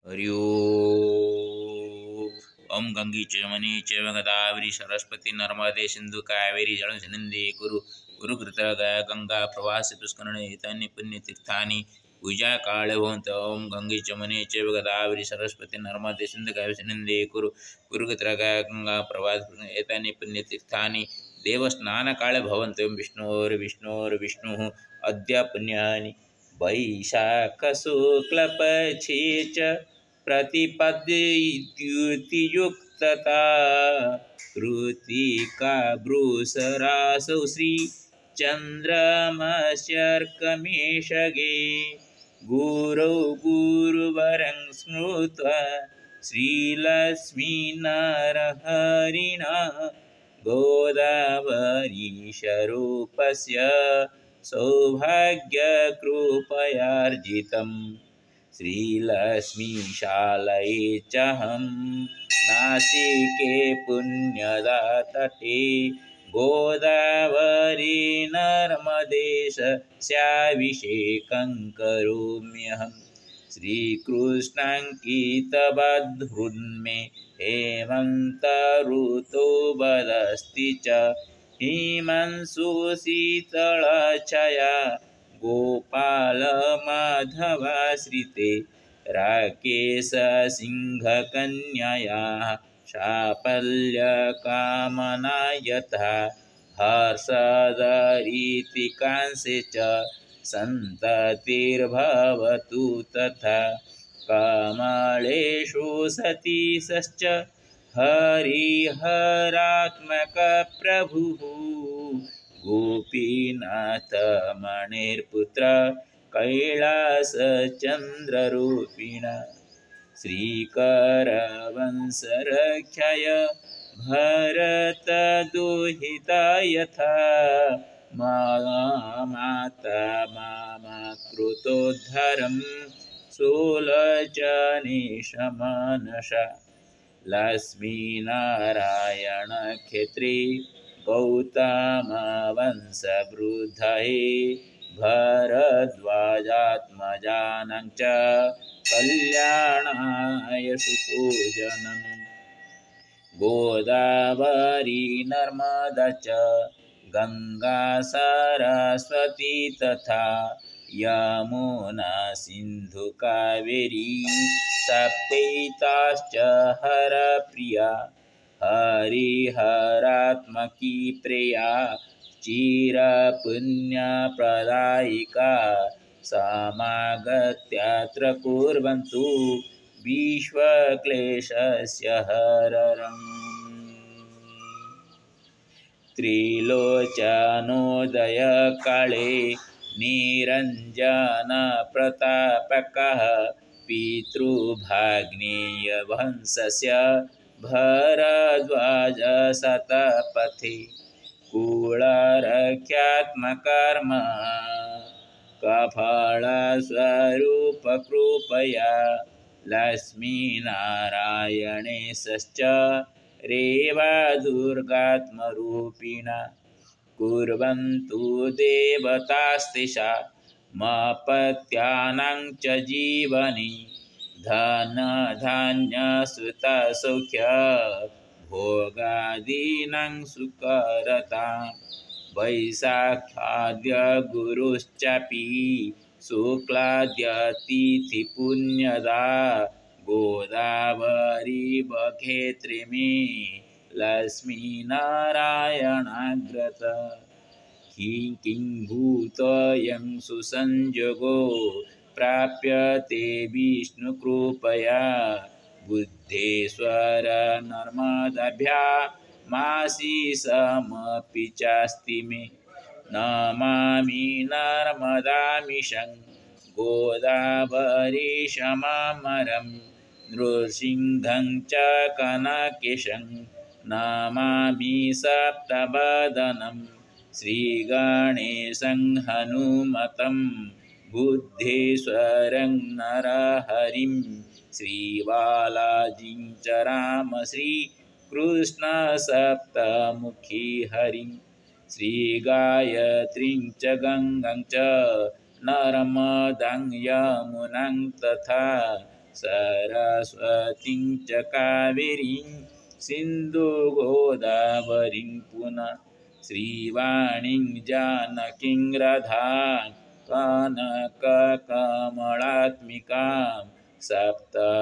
हरि ओम। ओम गंगे च यमुने चैव गोदावरी सरस्वती नर्मदे सिंधु कावेरी जलसंनिधे कुरु कुरुकृता गंगा प्रवासी पुष्करणे एतानि पुण्यतीर्थानि पूजा काले भवन्ति। ओम गंगे च यमुने चैव गोदावरी सरस्वती नर्मदे सिंधु कावेरी जलसंनिधे कुरु कुरुकृता गंगा प्रवासी एतानि पुण्यतीर्थानि देवस्नान काले भवन्ति। ओम विष्णुर्विष्णुः अद्य पुण्यानि वैशाख शुक्ल पक्षे च प्रतिपद्युक्तता कृतिका वृषरासौ श्री चन्द्रमस्यर्कमेषगे गुरौ गुरुवरं स्मृत्वा श्रीलक्ष्मीनारहरिणा गोदावरीशरूपस्य सौभाग्यकृपयार्जितम् श्रीलक्ष्मीशालये चाहं नासिके पुण्यदा तटे गोदावरी नर्मदेशस्याभिषेकं करोम्यहं श्रीकृष्णाङ्कितवद्हृन्मे हेमन्तऋतो वदस्ति च हिमांशुशीतलच्छया गोपालमाधवाश्रिते राकेशसिंहकन्यया साफल्यकामना यथा हर्षदरीतिकांक्षे च सन्ततिर्भवतु तथा कमलेषु सतीशश्च हरिहरात्मकप्रभुः गोपीनाथमणिर्पुत्र कैलासचन्द्ररूपिण श्रीकरवंशरक्षाय भरतदुहिता यथा माता मामा कृतोद्धरं सुलोचनेशमनसा लक्ष्मीनारायणक्षेत्रे गौतमवंशवृद्धये भरद्वाजात्मजानां च कल्याणाय सुपूजनम् गोदावरी नर्मदा च गंगा सरस्वती तथा यमुना सिंधु कावेरी सप्तैताश्च हरप्रिया हरिहरात्मकी प्रिया चिरपुण्यप्रदायिका समागत्यात्र कुर्वन्तु विश्वक्लेशस्य हररम् त्रिलोचनोदयकाले निरञ्जनप्रतापकः पितृभाग्नेयवंशस्य भरद्वाजशतपथे कुलरक्षात्मकर्म कफलस्वरूपकृपया लक्ष्मीनारायणेशश्च रेवादुर्गात्मरूपिणा कुर्वन्तु देवतास्तिषा मपत्यानां च जीवने धनधान्यसुतसौख्य भोगादीनां सुकरतां वैशाखाद्य गुरुश्चापि शुक्लाद्यतिथिपुण्यदा गोदावरी बखेत्रे मे लक्ष्मीनारायणाग्रत किं भूतोऽयं सुसंयोगो प्राप्यते विष्णुकृपया बुद्धेश्वर नर्मदाभ्यामाशीषमपि चास्ति मे नमामि नर्मदामीशं गोदावरीशमामरं नृसिंहं च कनकेशं नमामि सप्तवदनं श्रीगणेशं हनुमतं बुद्धेश्वरं नरहरिं श्रीबालाजीं च रामश्रीकृष्णसप्तमुखी हरिं श्रीगायत्रीं च गंगां च नर्मदां यमुनां तथा सरस्वतीं च कावेरीं सिन्धु गोदावरीं पुनः श्रीवाणीं जानकीं राधां कनककमलात्मिकां सप्तमातृसरिताभिः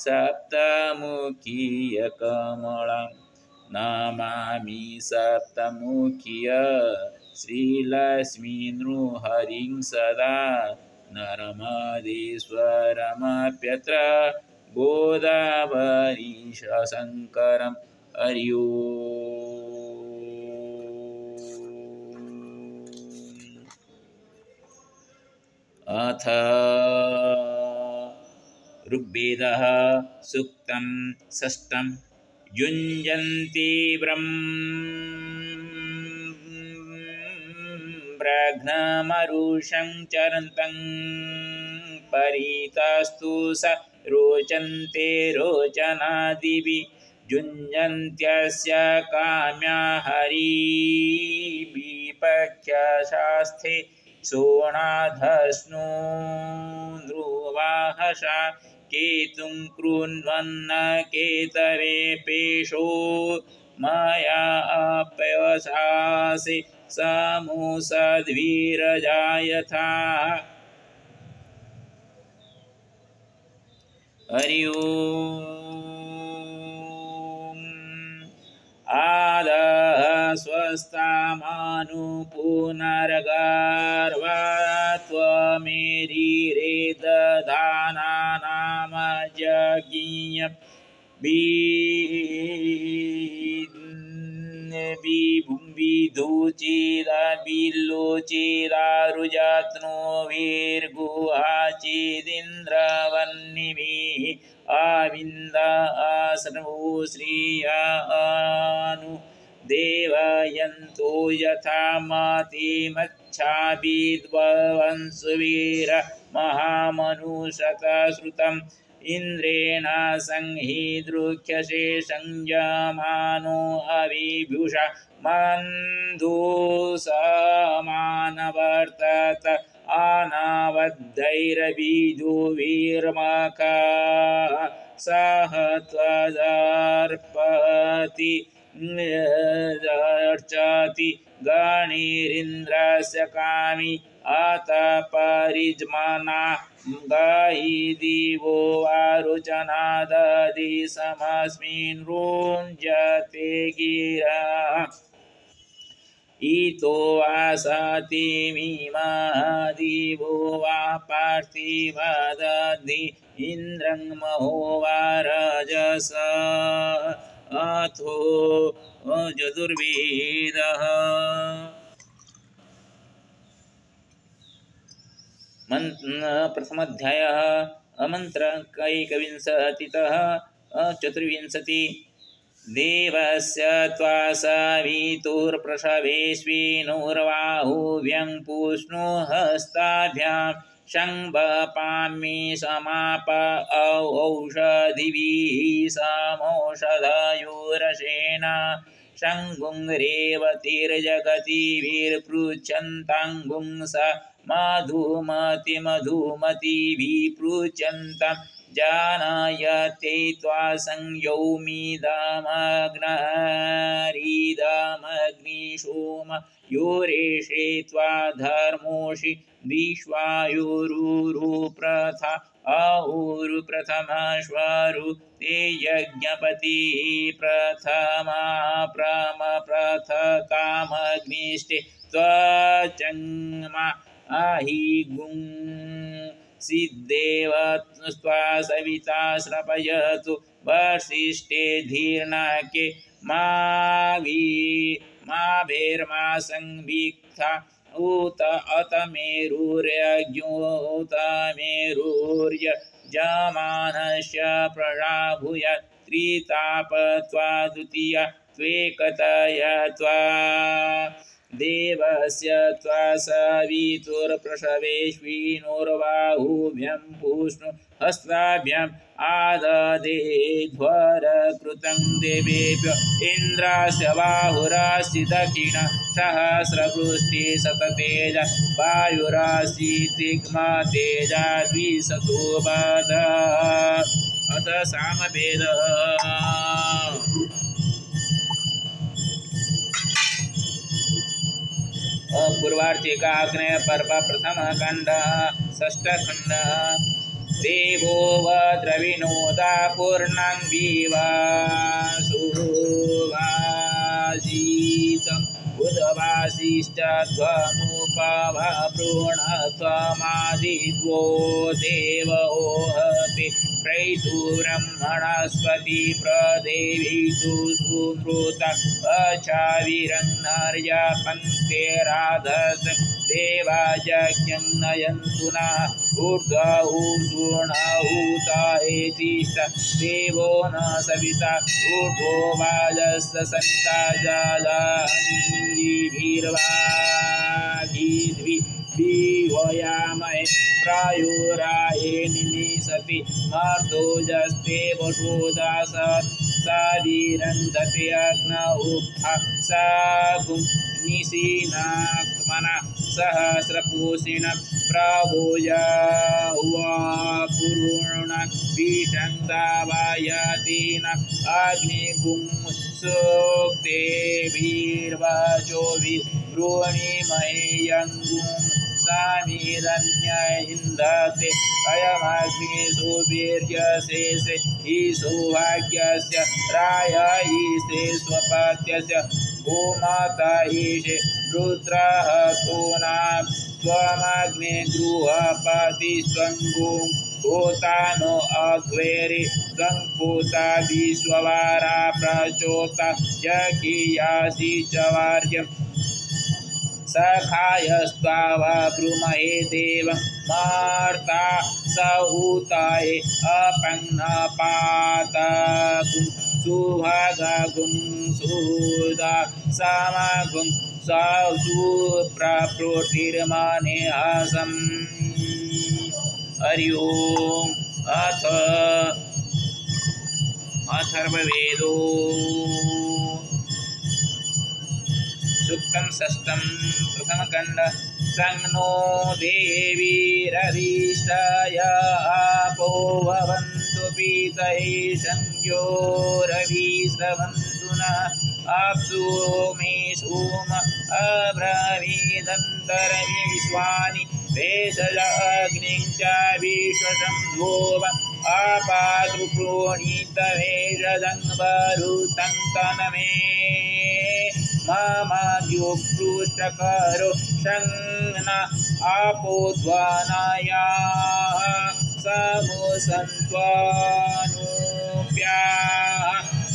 सप्तमुखीयकमलां नमामि सप्तमुखीय श्रीलक्ष्मीनृहरिं सदा नर्मदेश्वरमप्यत्र गोदावरीशङ्करं हरि अथ ऋग्वेदः सूक्तं षष्ठं युञ्जन्ति ब्रह्ममरुषं चरन्तं परितस्तु स रोचन्ते रोचनादिभिः युञ्जन्त्यस्य काम्या हरिविपक्षशास्ते सोणाधस्नु ध्रुवाहसा केतुं कृण्वन्न केतवे पेशो मया अपयसासि समूसद्भिरजायथा हरि ओम् आदः स्वस्तामानुपुनर्गर्वा त्वमेरिरे दधाना नाम जज्ञिय विधुचिदाबिल्लोचिदारुजत्नो वीर्गुहाचिदिन्द्रवह्निभिः आविन्द आश्रवो श्रिया अनु देवयन्तो यथा मतिमच्छाभिद्वंसुवीर महामनुषतश्रुतम् इन्द्रेण संहिदृक्षसे संयमानो अविभूषा मन्धुसमानवर्तत अनावद्धैरविदुर्विर्मखा सह त्वदर्पति अर्चति गणैरिन्द्रस्य कामी अत परिज्मना गाहि दिवो वारुचना दधि समस्मिन् रुञ्जते गिरा इतो वासतिमिमः दिवो वा पार्थिवा दधि इन्द्रं महो वा रजस अथो चतुर्वेदः प्रथमाध्यायः अमन्त्रकैकविंशतितः चतुर्विंशति देवस्य त्वा सवितुर्प्रसवेष्विनुर्बाहुभ्यं पूष्णो हस्ताभ्यां संवपामि समाप औषधिभिः समौषधयोरसेन शङ्गुं रेवतीर्जगतिभिर्पृच्छन्ताङ्गुं स मधुमतिभिः जानयते त्वा संयौमिदमग्नहरिदमग्निशोम योरेषे त्वा धर्मोषि विश्वायुरुप्रथा अहुरुप्रथमश्वरु ते यज्ञपतिः प्रथमा प्रथतामग्निष्टे त्वचङ्मा अहिगुं सिद्धेव त्वा सविता श्रपयतु वसिष्ठे धीर्नाके माभिर्मा संविक्था उत अत मेरुर्यज्ञोत मेरुर्यजमानस्य प्रजाभूय त्रिताप त्वा द्वितीया त्वेकतया त्वा देवस्य त्वा सवितुर्प्रसवेष्विनोर्बाहुभ्यं पूष्णु हस्ताभ्याम् आददे ध्वरकृतं देवेभ्यो इन्द्रस्य बाहुरासि दक्षिण सहस्रवृष्टि शततेज वायुरासि तिग्मा तेज द्विशतो बध अथ सामवेदः पूर्वार्चिका अग्नय पर्व प्रथम खंड षष्ठ खंड देवो द्रविणोदा पूर्णांगिवासुवासीतम् उद्वासिश्चत्वमुपवप्रोणत्वमादिद्वो देवोहति प्रैतु ब्रह्मणस्पति प्रदेवीतु सुमृत अचाविरन्नर्य पङ्क्तेराधस देवाजज्ञं नयन्तु नः ऊर्ध्वूषूणहूत एतिष्ठ देवो न सविता ऊर्ध्वो वाजस्य समिता जालाङ्गिभिर्वागिद्विहोयामहे प्रायुराये निनिसति मर्दोजस्ते वशोदास सावीरन्दते अग्न उक्था सागुं निशीनात्मना सहस्रपूषिण प्रभोजा पुरुण विषङ्गावायतीन अग्निगुं सूक्तेभिर्वचोभिर्वृणीमहेयङ्गुं सामिरन्य इन्दते अयमग्नि सुवीर्यशेषे हि सौभाग्यस्य राय ईशे स्वपत्यस्य गोमाता ईशे रुद्रः तूनां त्वमग्ने गृहपतिस्त्वङ्गुं होता नो अध्वेरि त्वं पूता विश्ववारा प्रचोता यज्ञयासि च वार्यम् सखायस्त्वा ब्रूमहे देवं मार्ता सहूताय अपन्नपातगुं सुभगगुं सुदा समगुं सुप्रप्रोतिर्मनेहसम् हरि ओम अथ अथर्ववेदो सूक्तं षष्ठं प्रथमखण्ड संनो देवीरधिष्ठाय आपो भवन्तु पीतये संज्ञो रविस्रवन्तु नः अप्सु मे सोम अब्रवीदन्तरविश्वानि भेषजाग्निं च विश्वशम्भोव आपादृप्रोणीतभेषजङ्बरुतं तनमे ममाद्योपृष्टकरो शङ्न आपोद्वानायाः समुसन्त्वानुप्याः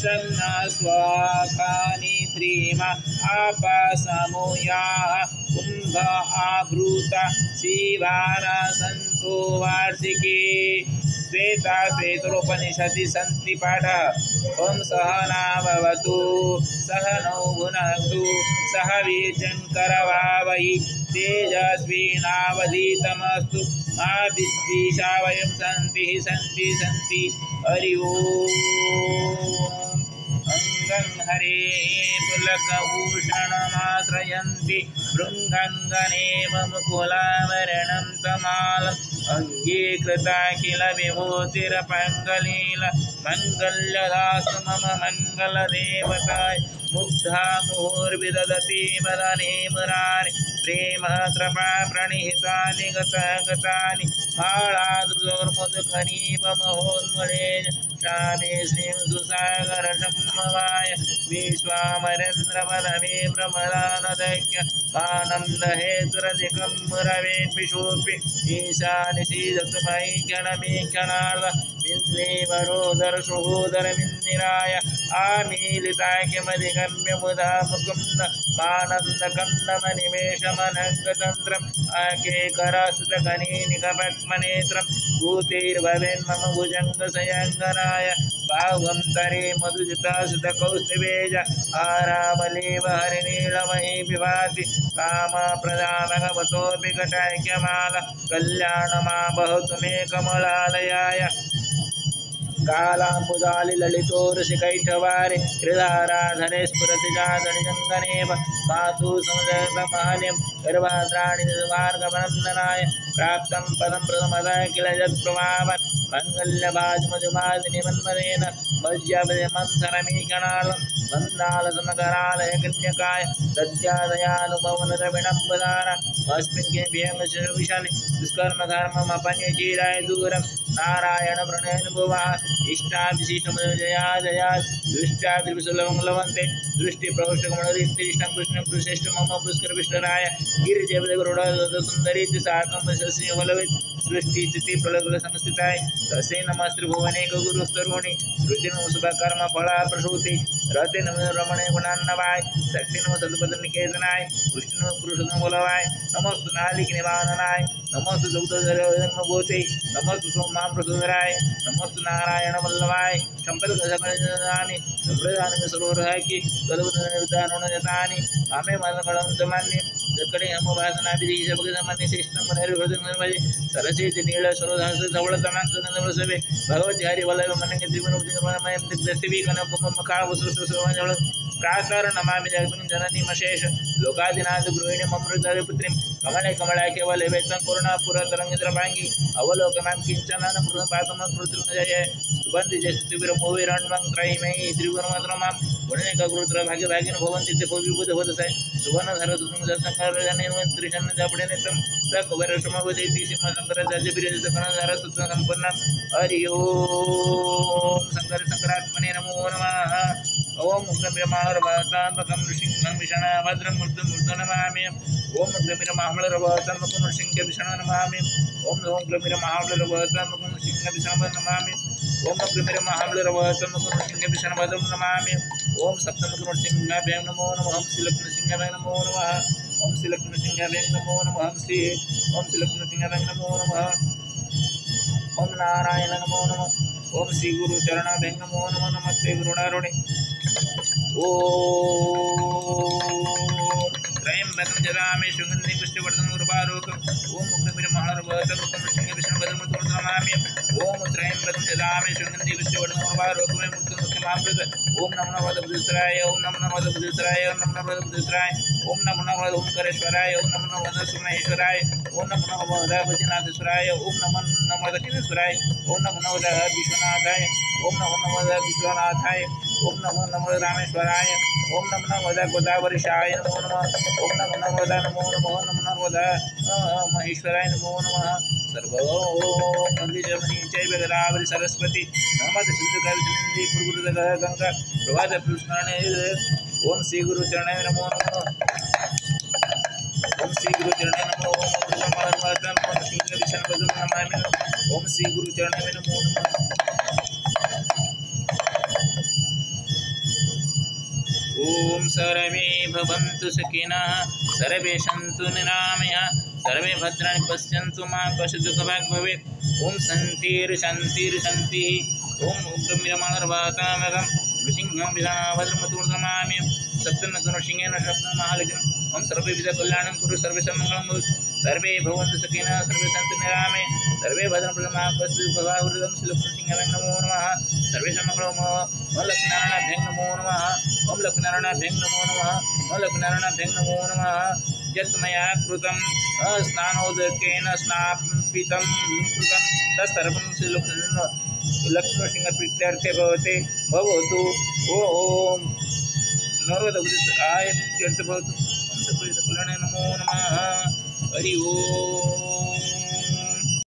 शङ्न स्वाखानि त्रीम आपसमूयाः कुम्भ आवृता शिवाना सन्तो वार्षिके श्वेता श्वेतोपनिषदि सन्ति पाठः ओं सहना भवतु सहनौ भुनक्तु सह वीर्यङ्करवावहै तेजस्विनावधीतमस्तु मा विद्विषावयं सन्ति हरि ओम् अंगं हरे पुलकभूषणमाश्रयन्ति भृङ्गङ्गनेव मुकुलावरणं तमालम् अङ्गीकृता किल विभूतिरपङ्गलील मङ्गल्यदास्तु मम मङ्गलदेवताय मुग्धा मुहुर्विदधति वदने मुरारि प्रेम कृपा प्रणिहितानि गतानि मालादृशोर्मुदखनीपमहोन्मलेन श्यामे श्रीं सुसागरशम्भवाय विश्वामरेन्द्रवदमे प्रमदानदैक्य आनन्दहेतुरधिकं मुरवेन्विशोऽपि ईशानिशीदतु मयि गणमीक्षणार्ध मिन्देवरोदरसहोदरमिन्दिराय आमीलिताख्यमधिगम्य मुदा मुकुन्द मानन्दकन्दमनिमेषमनङ्गतन्त्रम् अकेकरस्तुतकनीनिकपद्मनेत्रं भूतेर्भवेन्मम भुजङ्गसयङ्गनाय बाहुंतरे मधुजिता सुत कौस्तुभेज आरावलेव हरिनीलमयी विभाति काम प्रदान भगवतो विकटैक्यमाला कल्याणमा बहुतु मे कमलालयाय कालाम्बुजालि ललितोरसिकैठवारे हृदाराधने स्फुरति जातनिजङ्गनेव मातु समुदयतमहनिं गर्भाद्राणि मार्गवन्दनाय प्राप्तं पदं प्रथमदाय किल जत्प्रभावन् मङ्गल्यभाजमधुमादिनि मन्मदेन मज्जपदमन्थरमीकणालं मन्दालसमकरालय कन्यकाय दद्यादयानुभवनरविणम्बदान अस्मिन् किं दुष्कर्मकर्ममपन्यचीराय दूरं नारायण प्रणयनुभुवः इष्टाभिषिष्टमजया जया दृष्ट्याद्रिविसुलभं लभन्ते दृष्टिप्रविष्टकमलदीप्तिष्ठं कृष्णं कृष्णेष्ठ मम पुष्करविष्टराय गिरिजयपदगरुडसुन्दरीति साकं शशिफलवित् सृष्टिस्थिति प्रलयसंस्थिताय तस्यै नमस्त्रिभुवनेक गुरुस्तरुणि श्रुतिनमो शुभकर्म फला प्रसूति रते नमो रमणे गुणान्नवाय शक्ति नमो सदपदनिकेतनाय विष्णु पुरुषोत्तम बोलवाय नमस्तु नालिक निवारणाय नमस्तु दुग्धजन्मभूते नमस्तु सोमां प्रसुधराय नमस्तु नारायण वल्लभाय संपदकसकलजनानि संप्रदानमे सरोवरहाकी कलवदनवितानुनजतानि आमे मलकळंतमान्य जकडे हमभासनाभिधीशभगसमान्य श्रेष्ठं मनहरिहृदयमजे सरस्वती नीळ सरोधास धवळतनासवे भगवती हरि वल्लभ मनंगे त्रिगुणमयं दिग्दस्तिवी कनकमकाळ वसुसुसवजळ प्राकार नमामि जगन्नि जननी मशेष लोकादिनाथ गृहिणी ममृतपुत्रीं कमले कमलाख्य वल्लभेत्तं करुणापुरतरङ्गिद्रपाङ्गी अवलोकनां किञ्चनानं पातमं कृतृजय सुबन्धि जस्तिविरमोविरण्वं त्रयीमयी त्रिगुणमत्रमां गुणेककृत्र भाग्यभागिनो भवन्ति ते भविभूतभूतसाय सुवर्णधरसुन्दरसङ्करजनेन त्रिशन्न जापडेनेतं सकवरसमवदेति सिंहशङ्करजाज्यभिरजतकणधरसुत्वसम्पन्नं हरि ओं शङ्करात्मने नमो नमः ओम उग्रमिरमाहरवतात्मकं नृसिंहं विषणभद्रं मृत्युमूर्धं नमामि ओम उग्रमिरमाहरवतात्मकं नृसिंहविषणं नमामि ओम उग्रमिरमाहरवतात्मकं नृसिंहविषणं नमामि ओम उग्रमिरमाहरवतात्मकं नृसिंहविषणभद्रं नमामि ओम सप्तमुखनृसिंहाभ्यां नमो नमः ओम श्रीलक्ष्मीनृसिंहाभ्यां नमो नमः ओम श्रीलक्ष्मीनृसिंहाभ्यां नमो नमः ओम श्रीलक्ष्मीनृसिंहाभ्यां नमो नमः ओम नारायण नमो नमः ओम श्री गुरु चरणाभ्यां नमो नमः नमस्ते गुरुणारुणे त्र्यंबकं जगामि सुगन्धि पुष्टिवर्धनं उर्वारुकम् ओम उग्रमिरमाहरवतात्मकं नृसिंहविषणभद्रं नमामि ओम त्र्यंबकं जगामि सुगन्धि पुष्टिवर्धनं उर्वारुकम् मृत्युमुख्यमामृत ओम नमो वदबुद्धराय ओम नमो वदबुद्धराय ओम नमो वदबुद्धराय ओम नमो ओंकारेश्वराय ओम नमो सुमहेश्वराय ओम नमो वदभजनाथेश्वराय ओम नमो दक्षिणेश्वराय ओम नमो विश्वनाथाय ओम नमो विश्वनाथाय ओम नमो रामेश्वराय ओम नमो गोदावरीशाय नमो नमः ओम नमो नमो नमो महेश्वराय नमो नमः सर्वो वंदिजमनी जय गोदावरी सरस्वती नर्मदा सिंधु कावेरी गुरुगुरुगंगा प्रवाद पुष्करणे ओम श्री गुरु चरणे नमो नमः ओम श्री गुरु चरणे नमो ओम नमः सिंहविषणभद्रं नमामि ओम श्री गुरु चरणे नमो नमः ओम सर्वे भवन्तु सुखिनः सर्वे सन्तु निरामयाः सर्वे भद्राणि पश्यन्तु मा कश्चित् दुःखभाग् भवेत् ओम शान्तिर्शान्तिर्शान्तिः ओम उग्रमिरमाहरवतात्मकं नृसिंहं विषणभद्रं नमामि सप्तनृसिंहेन सप्तं महालक्ष्मीम् ओम सर्वविधकल्याणं कुरु सर्वेषां मङ्गलं सर्वे भवन्तु सुखिनः सर्वे सन्तु निरामयाः सर्वे भद्रं पश्यन्तु कश्चित् दुःखभाग् श्रीलक्ष्मीनृसिंहाय नमो नमः सर्वेषां मङ्गलम् ओम लक्ष्मीनारायणाभ्यां नमो नमः ओम लक्ष्मीनारायणाभ्यां नमो नमः ओम लक्ष्मीनारायणाभ्यां नमो नमः यत् मया कृतं स्नानोदकेन स्नापितं कृतं तत्सर्वं श्रीलक्ष्मीनृसिंहप्रीत्यर्थे भवतु ओम नर्मदाय भवतु ओम सर्वकल्याणे नमो नमः हरि ओम।